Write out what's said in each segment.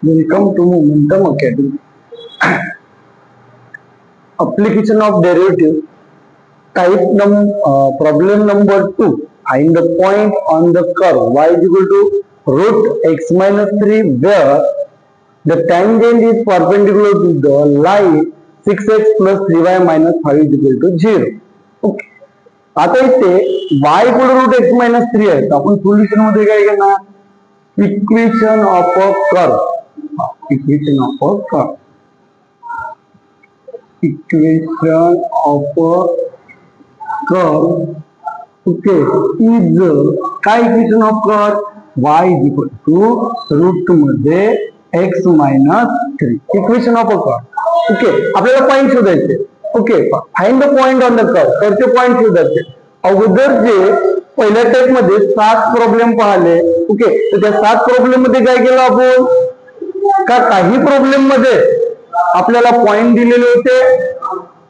Welcome to Momentum Academy. Application of derivative. Problem number 2. Find the point on the curve y is equal to root x minus 3 where the tangent is perpendicular to the line 6x plus 3y minus 5 is equal to 0. Okay. आता इथे y equal root x minus 3 आहे. आपण solution मध्ये काय घेणार? Equation of a curve. Equation of a curve. Equation of a curve. Okay. Is काय equation of curve? Y is equal to root मध्ये x minus 3. Equation of a curve. Okay. आपल्याला point शोधायचे. Okay. Find the point on the curve. कर्वचे point शोधायचे. अगोदर जे पहिल्या type मध्ये 7 प्रॉब्लेम पाहिले. ओके. तर त्या 7 प्रॉब्लेम मध्ये काय केलं आपण? का काही प्रॉब्लेम मध्ये आपल्याला पॉइंट दिलेले होते,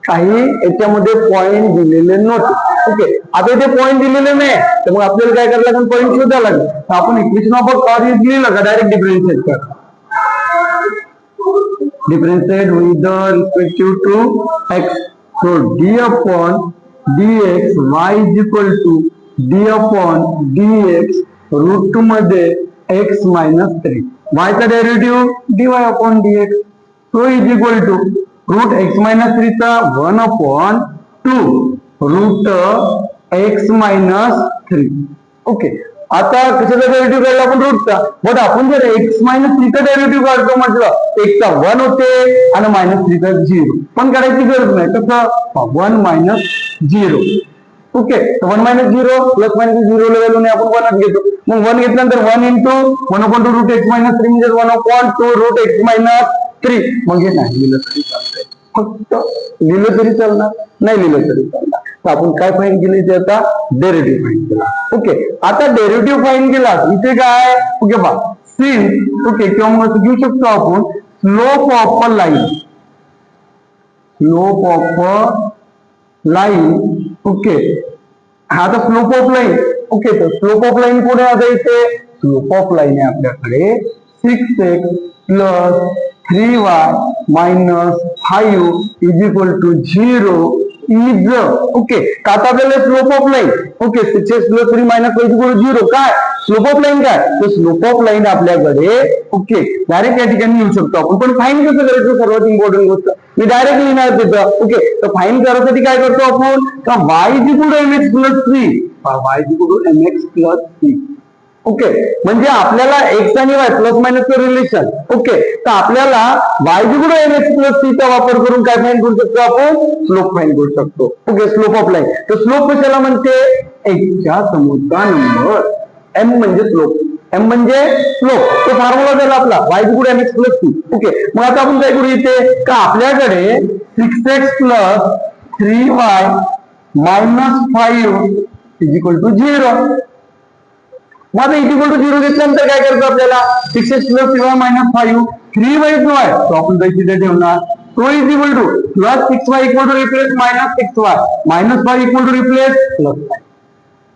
काही याच्यामध्ये पॉइंट दिलेले नव्हते. ओके. आता इथे पॉइंट दिलेले नाही तर मग आपल्याला काय करायला लागेल? पॉइंट शोधायला लागेल. तर आपण इक्वेशन ऑफ अ कर्व लिहिलं का डायरेक्ट डिफरन्शिएट करा. Differentiate with respective to x. So d upon dx y is equal to d upon dx root 2 मध्ये x minus 3. y चा derivative dy upon dx. So is equal to root x minus 3 चा 1 upon 2 root x minus 3. Okay. आता कशाचा derivative काढला आपण? रूटचा. But आपण जर x minus 3 चा डेरिव्हेटिव्ह काढतो म्हटलं x चा 1 होते आणि minus 3 चा 0. पण काढायची गरज नाही. कसं? 1 minus 0. Okay. 1 minus 0 plus minus 0 लेवलने आपण 1 घेतो. मग 1 घेतल्यानंतर 1 into 1 upon 2 root x minus 3 म्हणजे 1 upon 2 root x minus 3. मग हे नाही लिहिलं तरी चालतंय. फक्त लिहिलं तरी चालणार, नाही लिहिलं तरी चालणार. तर आपण काय फाइंड केली? ते आता डेरिव्हेटिव्ह फाइंड केला. ओके. आता डेरिव्हेटिव्ह फाइंड केला इथे काय? ओके बा सिन. ओके. किंवा मग असं घेऊ शकतो आपण slope of a line. Slope of a line. Okay. आता स्लोप ऑफ लाईन. ओके. तर स्लोप ऑफ लाईन कोण आहे? इथे स्लोप ऑफ लाईन आहे आपल्याकडे 6x plus 3y minus 5 is equal to 0 is. Okay. का आता आपल्याला slope of line. Okay. 6x plus 3 minus 5 is equal to 0. काय स्लोप ऑफ लाईन? काय तर स्लोप ऑफ लाईन आपल्याकडे ओके डायरेक्ट या ठिकाणी लिहू शकतो आपण. पण फाइंड कसं करायचं? सर्वात इम्पॉर्टंट गोष्ट मी डायरेक्ट लिहिणार तिथं. ओके. तर फाइंड करण्यासाठी काय करतो आपण? का y is equal to mx plus 3. y is equal to mx plus 3. Okay. म्हणजे आपल्याला x आणि y plus minus relation. Okay. तर आपल्याला y is equal to mx plus 3 चा वापर करून काय फाइंड करू शकतो आपण? स्लोप फाइंड करू शकतो. ओके. Slope of line. तर स्लोप कशाला म्हणते? x च्या समोरचा नंबर. m म्हणजे स्लोप. m म्हणजे स्लोप. तो फॉर्म्युला झाला आपला y is equal to mx plus 3. Okay. मग आता आपण काय करू इथे? का आपल्याकडे 6x plus 3y minus 5 is equal to 0. मग इज इक्वल टू 0 घेतल्यानंतर काय करायचं आपल्याला? 6x plus 3y minus 5 3y जो आहे तो आपण तिथे ठेवणार. तो is equal to plus 6y equal to replace minus 6y minus 5 equal to replace plus 5.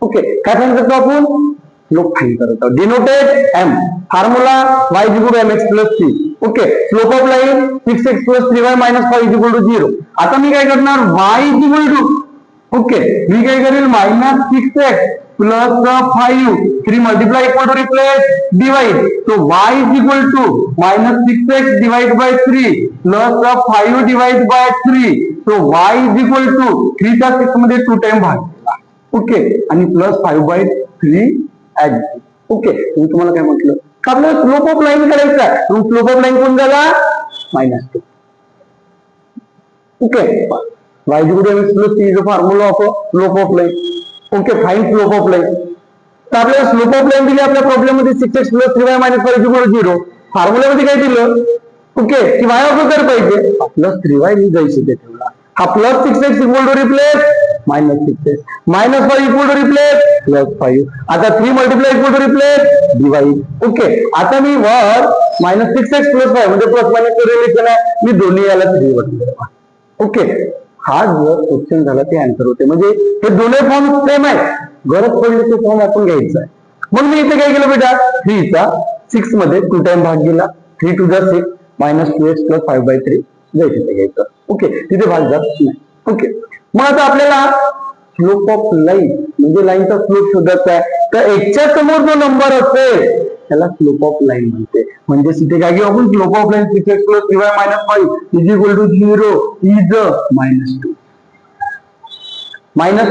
Okay. काय फाइंड करतो आपण? स्लोप फाइंड करतो. Denoted m. Formula y is equal to mx plus 3. Okay. Slope of line 6x plus 3y minus 5 is equal to 0. आता मी काय करणार? y is equal to okay मी काय करेल? Minus 6x plus 5 3 multiply equal to replace divide. तो y is equal to minus 6x divide by 3 plus 5 divide by 3. तो y is equal to 3 चा 6 मध्ये 2 टाइम भाग. ओके. आणि प्लस 5 बाय 3 ऍड. ओके. मी तुम्हाला काय म्हटलं? आपल्याला स्लोप ऑफ लाईन करायचा आहे. स्लोप ऑफ लाईन कोण झाला? Minus 2. Okay. y is equal to mx plus 3 is the formula of slope of line. Okay. Find slope of line. तर आपल्याला स्लोप ऑफ लाईन दिली आपल्या प्रॉब्लेम मध्ये 6x plus 3y minus 5 is equal to 0. Formula मध्ये काय दिलं? Okay. की y अगोदर पाहिजे प्लस 3y मी जायचे ते ठेवला. हा plus 6x equal to replace minus 6x minus 5 equal to replace plus 5. आता 3 multiply equal to replace divide. Okay. आता मी वर मायनस 6x प्लस 5 म्हणजे प्लस मायनस रिलेशन आहे. मी दोन्ही याला 3 वर. ओके. हा जर क्वेश्चन झाला ते आन्सर होते. म्हणजे हे दोन्ही फॉर्म सेम आहे. गरज पडली ते फॉर्म आपण घ्यायचा आहे. मग मी इथे काय केलं बेटा? 3 चा 6 मध्ये 2 टाइम भाग गेला. 3 to the 6 minus 2x plus 5/3 जाईल तिथे घ्यायचं. ओके, तिथे भाग जात नाही. ओके, मग आता आपल्याला स्लोप ऑफ लाईन म्हणजे लाईनचा स्लोप शोधायचा आहे. तर एक्सच्या समोर जो नंबर असेल त्याला स्लोप ऑफ लाईन म्हणते. म्हणजे तिथे काय घेऊ आपण, slope of line 6x plus 3y minus 5 is equal to 0 is -2 minus